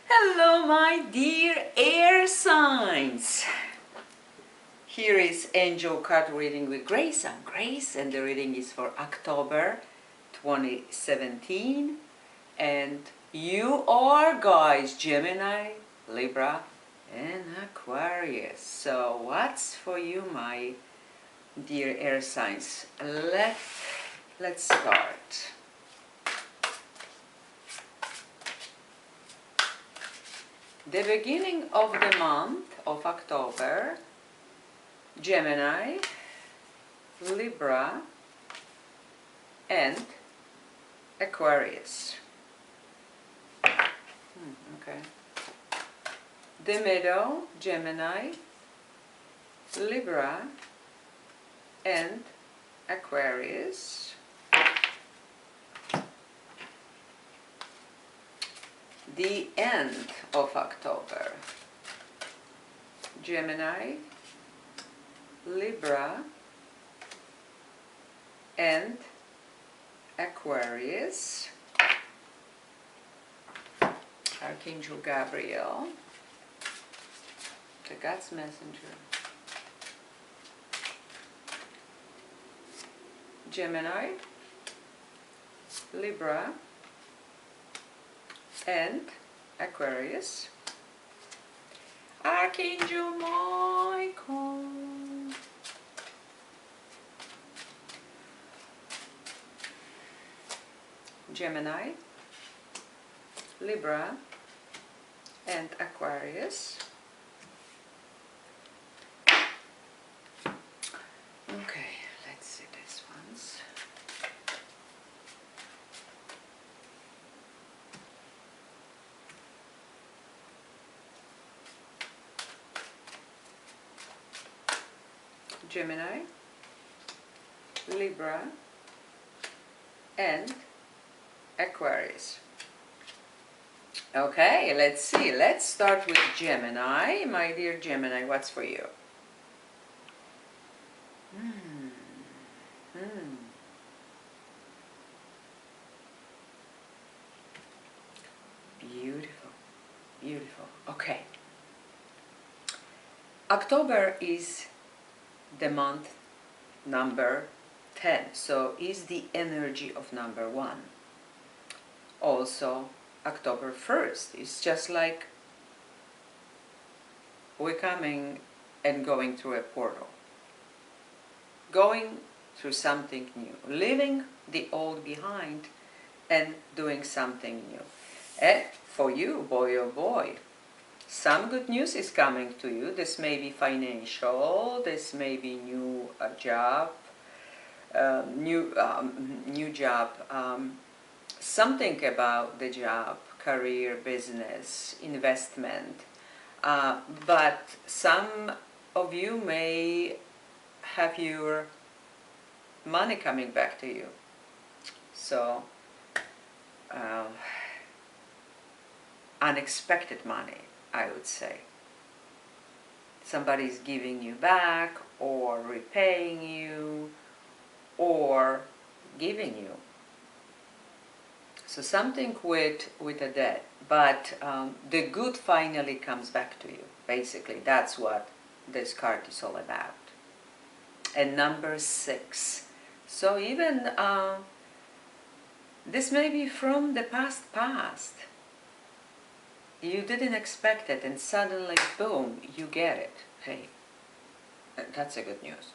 Hello, my dear air signs. Here is Angel Card Reading with Grace. I'm Grace, and the reading is for October 2017. And you are, guys, Gemini, Libra, and Aquarius. So, what's for you, my dear air signs? Let's start. The beginning of the month of October, Gemini, Libra, and Aquarius. Okay. The middle, Gemini, Libra, and Aquarius. The end of October, Gemini, Libra, and Aquarius. Archangel Gabriel, the God's messenger. Gemini, Libra, and Aquarius. Archangel Michael. Gemini, Libra, and Aquarius. Okay, let's see this one's. Gemini, Libra, and Aquarius. Okay, let's see. Let's start with Gemini. My dear Gemini, what's for you? Beautiful, beautiful. Okay. October is the month number 10, so is the energy of number 1. Also, October 1st is just like we're coming and going through a portal, going through something new, leaving the old behind and doing something new. And for you, boy oh boy, some good news is coming to you. This may be financial, this may be new job, new job, something about the job, career, business, investment. But some of you may have your money coming back to you. So, unexpected money, I would say. Somebody's giving you back, or repaying you, or giving you. So something with a debt, but the good finally comes back to you. Basically, that's what this card is all about. And number 6. So even this may be from the past. You didn't expect it, and suddenly, boom, you get it. Hey, that's a good news.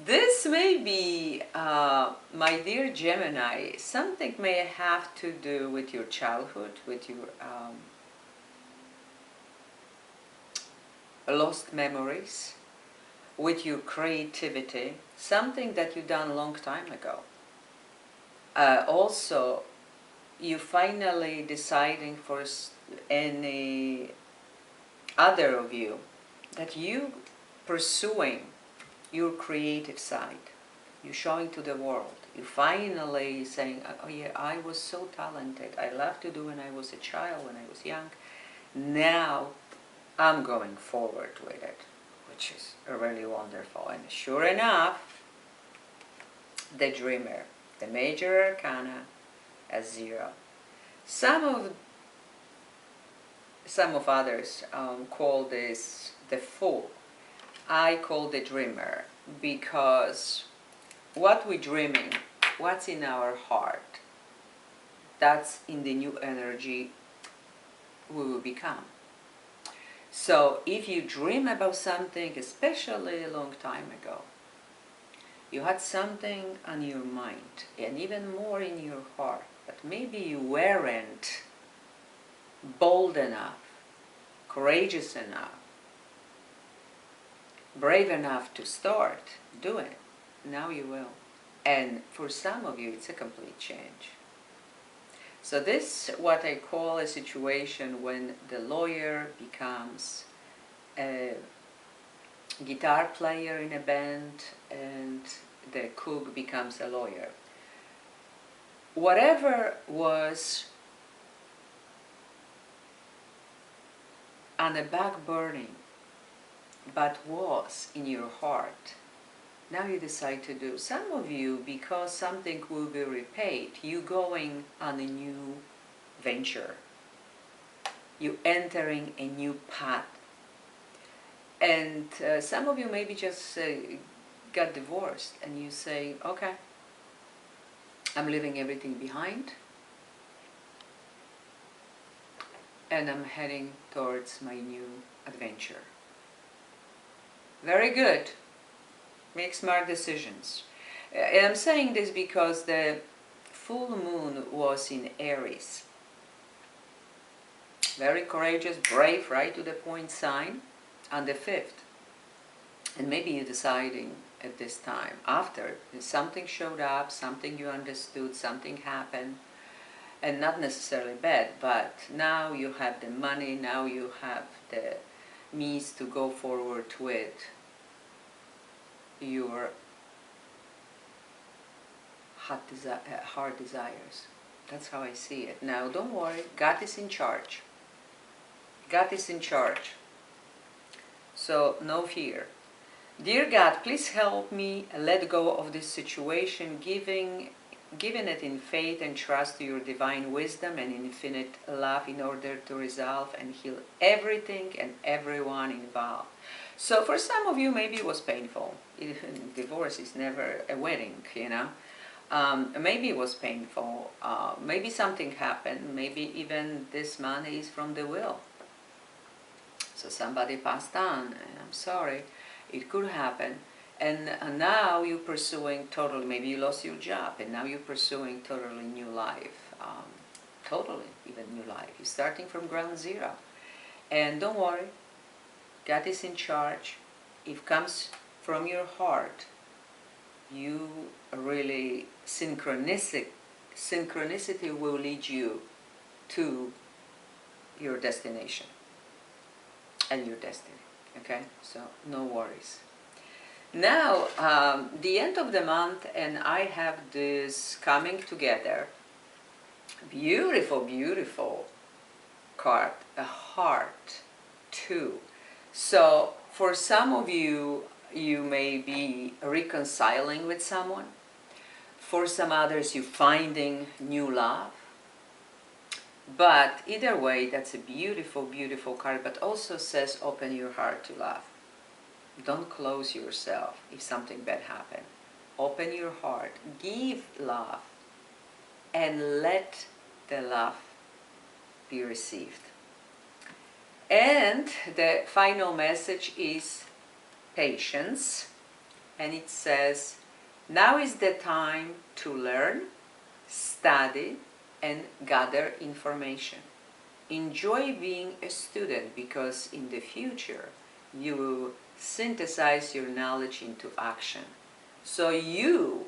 This may be, my dear Gemini, something may have to do with your childhood, with your lost memories, with your creativity, something that you done a long time ago. Also, you finally deciding for any other of you that you pursuing your creative side, you're showing to the world, you're finally saying, oh yeah, I was so talented, I loved to do when I was a child, when I was young, now I'm going forward with it, which is really wonderful. And sure enough, the dreamer, the major arcana, as 0. Some of others call this the fool. I call the dreamer, because what we're dreaming, what's in our heart, that's in the new energy we will become. So if you dream about something, especially a long time ago, you had something on your mind, and even more in your heart, but maybe you weren't bold enough, courageous enough, brave enough to start doing it. Now you will. And for some of you, it's a complete change. So this is what I call a situation when the lawyer becomes a guitar player in a band and the cook becomes a lawyer. Whatever was on the back burning but was in your heart, now you decide to do. Some of you, because something will be repaid, you going on a new venture. You entering a new path. And some of you maybe just got divorced and you say, okay, I'm leaving everything behind and I'm heading towards my new adventure. Very good. Make smart decisions. And I'm saying this because the full moon was in Aries. Very courageous, brave, right to the point sign on the 5th. And maybe you're deciding at this time, after something showed up, something you understood, something happened, and not necessarily bad, but now you have the money, now you have the means to go forward with your heart desires. That's how I see it. Now, don't worry, God is in charge. God is in charge. So, no fear. Dear God, please help me let go of this situation, giving it in faith and trust to your divine wisdom and infinite love in order to resolve and heal everything and everyone involved. So for some of you, maybe it was painful. Divorce is never a wedding, you know. Maybe it was painful. Maybe something happened. Maybe even this money is from the will. So somebody passed on, and I'm sorry. It could happen. And now you're pursuing totally, maybe you lost your job, and now you're pursuing totally new life. Totally, even new life. You're starting from ground zero. And don't worry, God is in charge. If it comes from your heart, you really, synchronicity will lead you to your destination and your destiny. Okay, so no worries. Now, the end of the month, and I have this coming together, beautiful, beautiful card, a heart too. So for some of you, you may be reconciling with someone. For some others, you're finding new love. But either way, that's a beautiful, beautiful card, but also says open your heart to love. Don't close yourself if something bad happened. Open your heart, give love, and let the love be received. And the final message is patience. And it says, now is the time to learn, study, and gather information. Enjoy being a student, because in the future you will synthesize your knowledge into action. So you,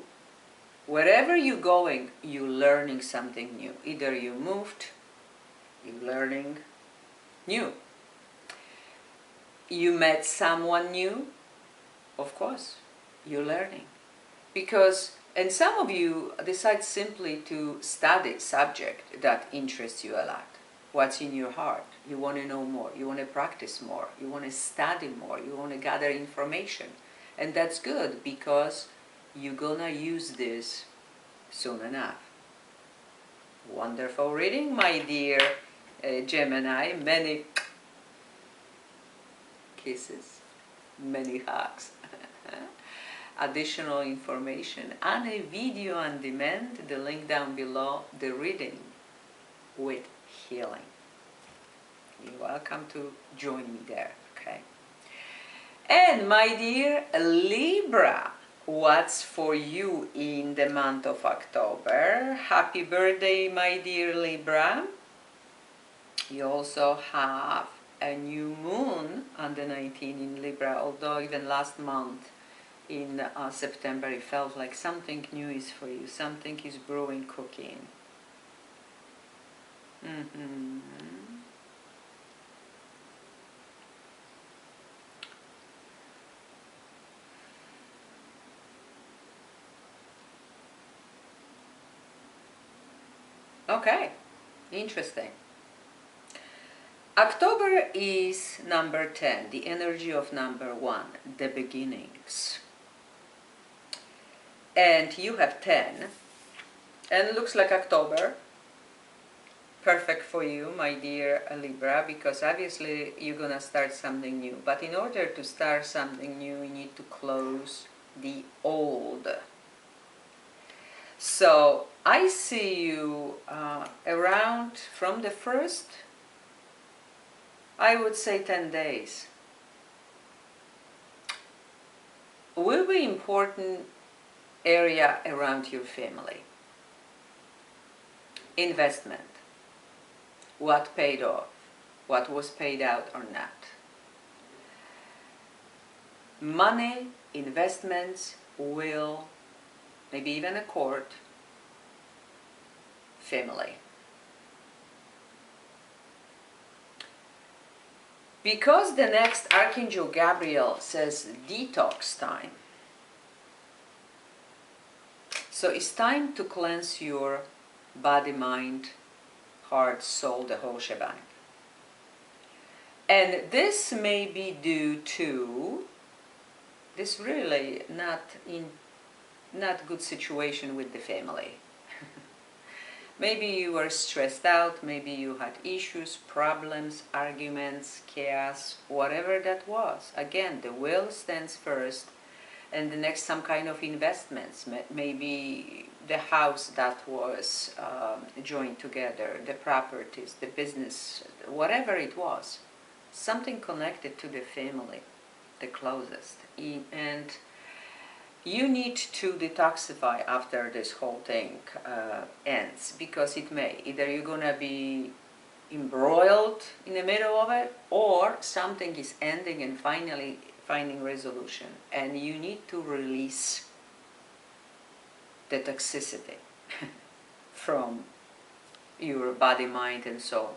wherever you're going, you're learning something new. Either you moved, you're learning new. You met someone new, of course, you're learning. Because, and some of you decide simply to study a subject that interests you a lot. What's in your heart? You want to know more, you want to practice more, you want to study more, you want to gather information. And that's good, because you're gonna use this soon enough. Wonderful reading, my dear Gemini. Many kisses, many hugs. Additional information and a video on demand, the link down below, the reading with healing. You're welcome to join me there, okay? And my dear Libra, what's for you in the month of October? Happy birthday, my dear Libra. You also have a new moon on the 19th in Libra, although even last month in September it felt like something new is for you, something is brewing, cooking. Okay, interesting. October is number 10, the energy of number 1, the beginnings. And you have 10, and it looks like October, perfect for you, my dear Libra, because obviously you're gonna start something new. But in order to start something new, you need to close the old. So I see you around from the first, I would say 10 days. Will be important area around your family. Investment. What paid off, what was paid out or not. Money, investments, will, maybe even a court, family. Because the next Archangel Gabriel says detox time. So it's time to cleanse your body, mind, heart, soul, the whole shebang. And this may be due to this really not good situation with the family. Maybe you were stressed out, maybe you had issues, problems, arguments, chaos, whatever that was. Again, the will stands first, and the next some kind of investments, maybe the house that was joined together, the properties, the business, whatever it was, something connected to the family, the closest. And you need to detoxify after this whole thing ends, because it may. Either you're gonna be embroiled in the middle of it, or something is ending and finally finding resolution, and you need to release the toxicity from your body, mind, and soul.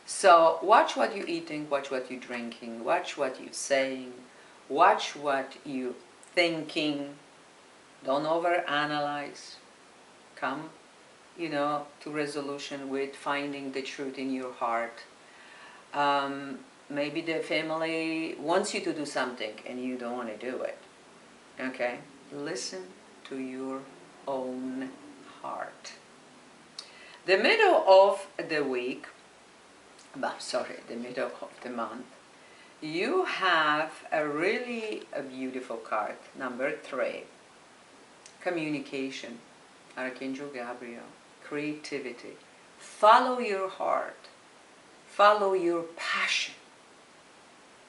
So watch what you're eating, watch what you're drinking, watch what you're saying, watch what you're thinking. Don't overanalyze. Come, to resolution with finding the truth in your heart. Maybe the family wants you to do something and you don't want to do it. Okay? Listen to your own heart. The middle of the week, the middle of the month, you have a really beautiful card, number 3. Communication, Archangel Gabriel, creativity. Follow your heart. Follow your passion.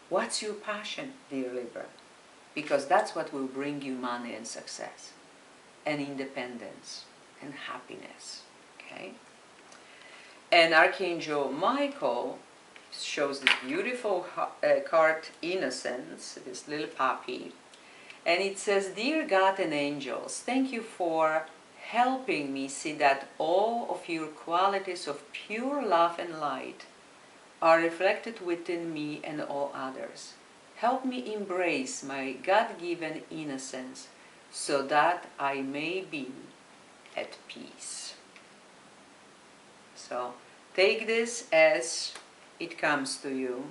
What's your passion, dear Libra? Because that's what will bring you money and success and independence and happiness. Okay? And Archangel Michael shows this beautiful card, Innocence, this little puppy. And it says, Dear God and angels, thank you for helping me see that all of your qualities of pure love and light are reflected within me and all others. Help me embrace my God-given innocence so that I may be at peace. So take this as it comes to you.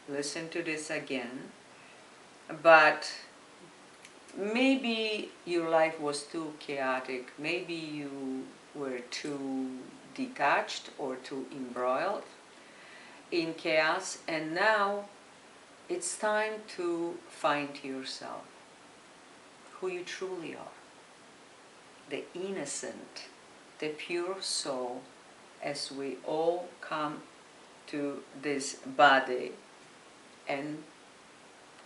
Listen to this again. But maybe your life was too chaotic, maybe you were too detached or too embroiled in chaos, and now it's time to find yourself, who you truly are, the innocent, the pure soul, as we all come to this body, and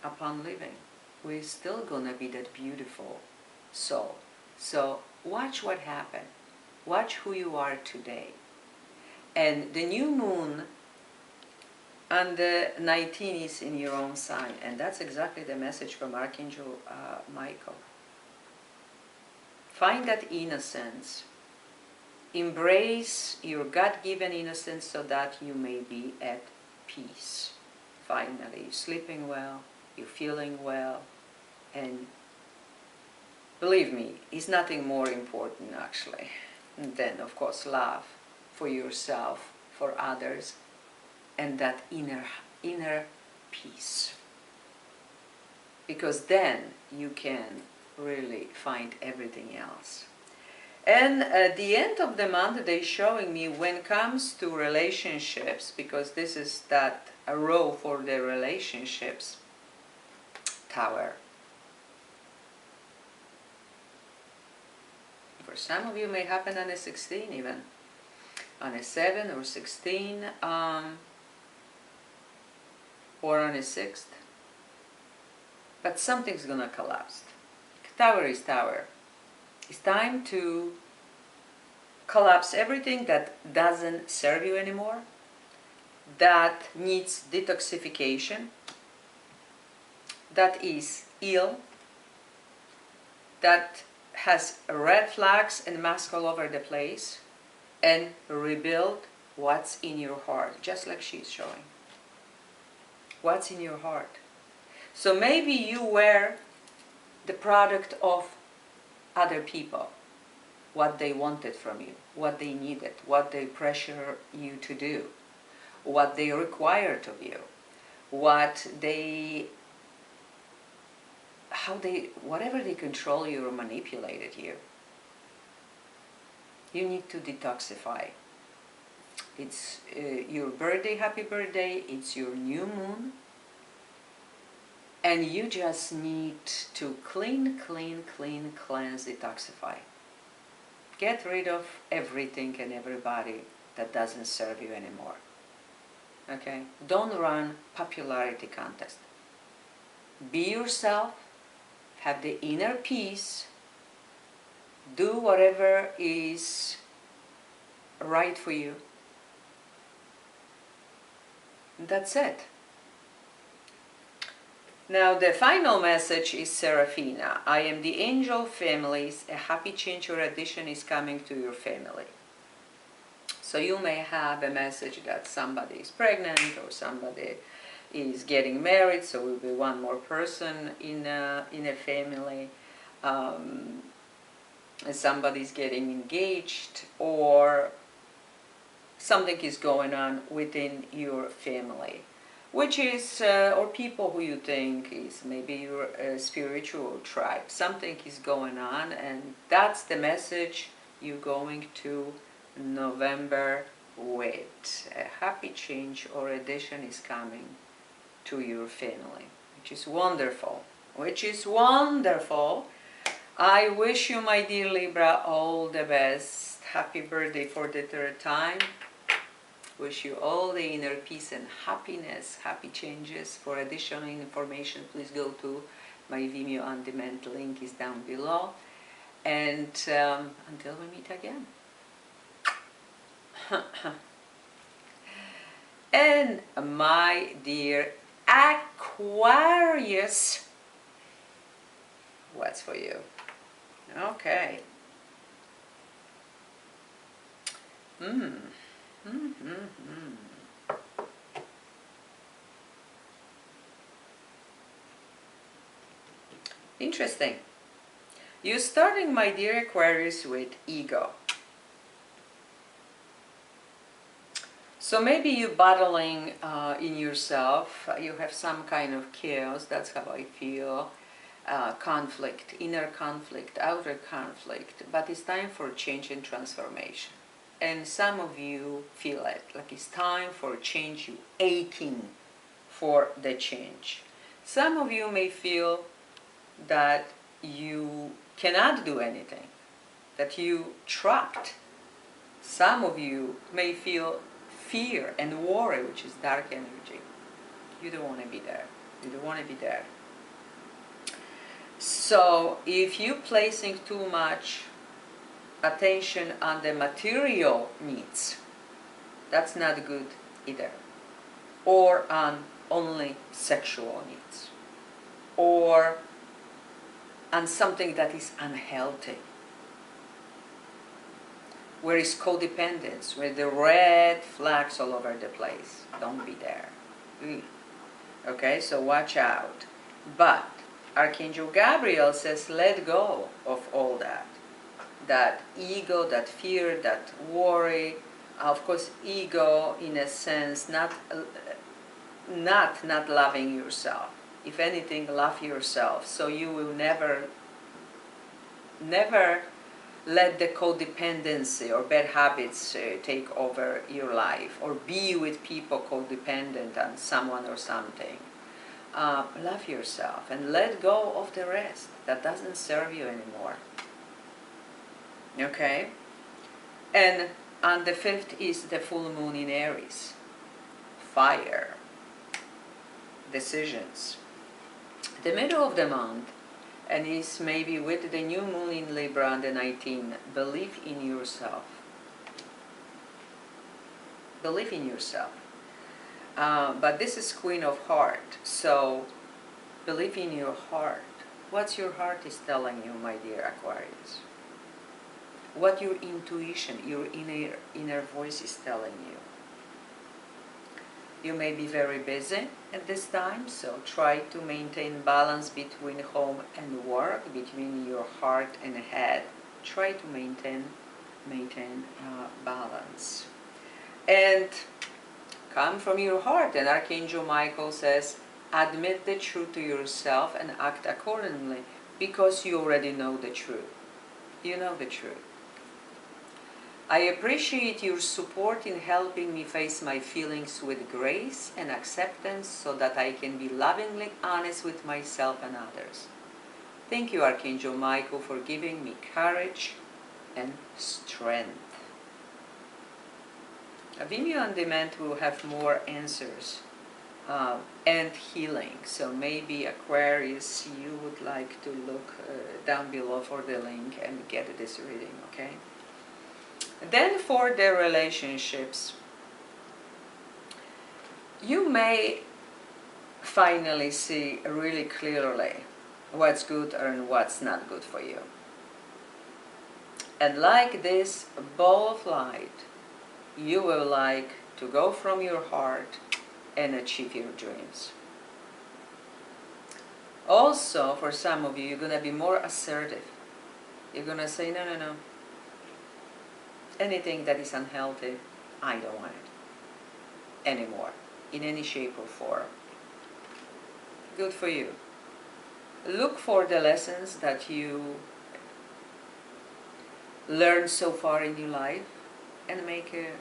upon living, we're still gonna be that beautiful soul. So watch what happened. Watch who you are today. And the new moon on the 19th is in your own sign, and that's exactly the message from Archangel Michael. Find that innocence. Embrace your God-given innocence so that you may be at peace. Finally, you're sleeping well, you're feeling well, and believe me, it's nothing more important actually than, of course, love for yourself, for others, and that inner peace. Because then you can really find everything else. And at the end of the month, they're showing me when it comes to relationships, because this is that a row for the relationships, Tower. For some of you may happen on a 16 even, on a 7 or 16, or on a 6th. But something's gonna collapse. Tower is Tower. It's time to collapse everything that doesn't serve you anymore, that needs detoxification, that is ill, that has red flags and masks all over the place, and rebuild what's in your heart, just like she's showing. What's in your heart? So maybe you were the product of other people, what they wanted from you, what they needed, what they pressure you to do, what they required of you, whatever they control you or manipulated you. You need to detoxify. It's your birthday, happy birthday, it's your new moon, and you just need to cleanse, detoxify. Get rid of everything and everybody that doesn't serve you anymore. Okay? Don't run popularity contest. Be yourself, have the inner peace, do whatever is right for you. That's it. Now the final message is Serafina. I am the angel of families. A happy change or addition is coming to your family. So you may have a message that somebody is pregnant or somebody is getting married, so will be one more person in a family. Somebody's getting engaged, or something is going on within your family, which is, or people who you think is maybe your spiritual tribe. Something is going on, and that's the message you're going to November with. A happy change or addition is coming to your family, which is wonderful. I wish you, my dear Libra, all the best. Happy birthday for the 3rd time. Wish you all the inner peace and happiness, happy changes. For additional information, please go to my Vimeo On Demand. Link is down below. And until we meet again. And my dear Aquarius, what's for you? Okay. Interesting. You're starting, my dear Aquarius, with ego. So maybe you're battling in yourself. You have some kind of chaos. That's how I feel. conflict, inner conflict, outer conflict, but it's time for change and transformation. And some of you feel it, like it's time for change, you aching for the change. Some of you may feel that you cannot do anything, that you trapped. Some of you may feel fear and worry, which is dark energy. You don't want to be there. You don't want to be there. So if you're placing too much attention on the material needs, that's not good either. Or on only sexual needs. Or on something that is unhealthy. Where is codependence, where the red flags all over the place. Don't be there. Okay, so watch out. But Archangel Gabriel says, let go of all that. That ego, that fear, that worry. Of course, ego, in a sense, not loving yourself. If anything, love yourself. So you will never let the codependency or bad habits take over your life, or be with people codependent on someone or something. Love yourself and let go of the rest that doesn't serve you anymore. Okay? And on the 5th is the full moon in Aries. Fire. Decisions. The middle of the month, and is maybe with the new moon in Libra on the 19th, believe in yourself. Believe in yourself. But this is Queen of Heart, so believe in your heart. What your heart is telling you, my dear Aquarius. What your intuition, your inner voice is telling you. You may be very busy at this time, so try to maintain balance between home and work, between your heart and head. Try to maintain balance. And come from your heart. And Archangel Michael says, admit the truth to yourself and act accordingly, because you already know the truth. You know the truth. I appreciate your support in helping me face my feelings with grace and acceptance so that I can be lovingly honest with myself and others. Thank you, Archangel Michael, for giving me courage and strength. Vimeo On Demand will have more answers and healing. So maybe Aquarius, you would like to look down below for the link and get this reading, okay? Then for the relationships, you may finally see really clearly what's good and what's not good for you. And like this ball of light, you will like to go from your heart and achieve your dreams. Also, for some of you, you're going to be more assertive. You're going to say, no, no, no. Anything that is unhealthy, I don't want it anymore, in any shape or form. Good for you. Look for the lessons that you learned so far in your life and make a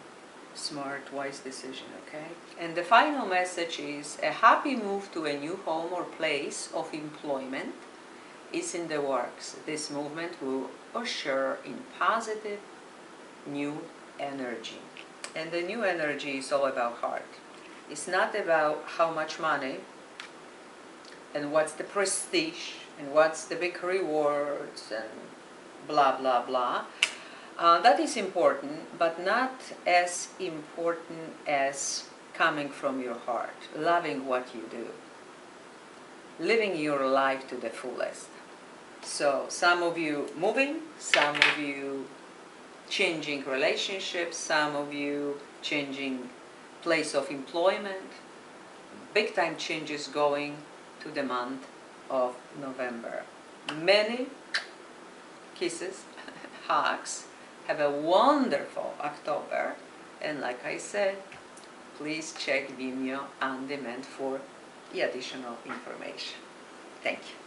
smart, wise decision, okay? And the final message is a happy move to a new home or place of employment is in the works. This movement will usher in positive new energy. And the new energy is all about heart. It's not about how much money and what's the prestige and what's the big rewards and blah blah blah. That is important, but not as important as coming from your heart, loving what you do, living your life to the fullest. So some of you moving, some of you changing relationships, some of you changing place of employment, big time changes going to the month of November. Many kisses, hugs, have a wonderful October, and like I said, please check Vimeo On Demand for the additional information. Thank you.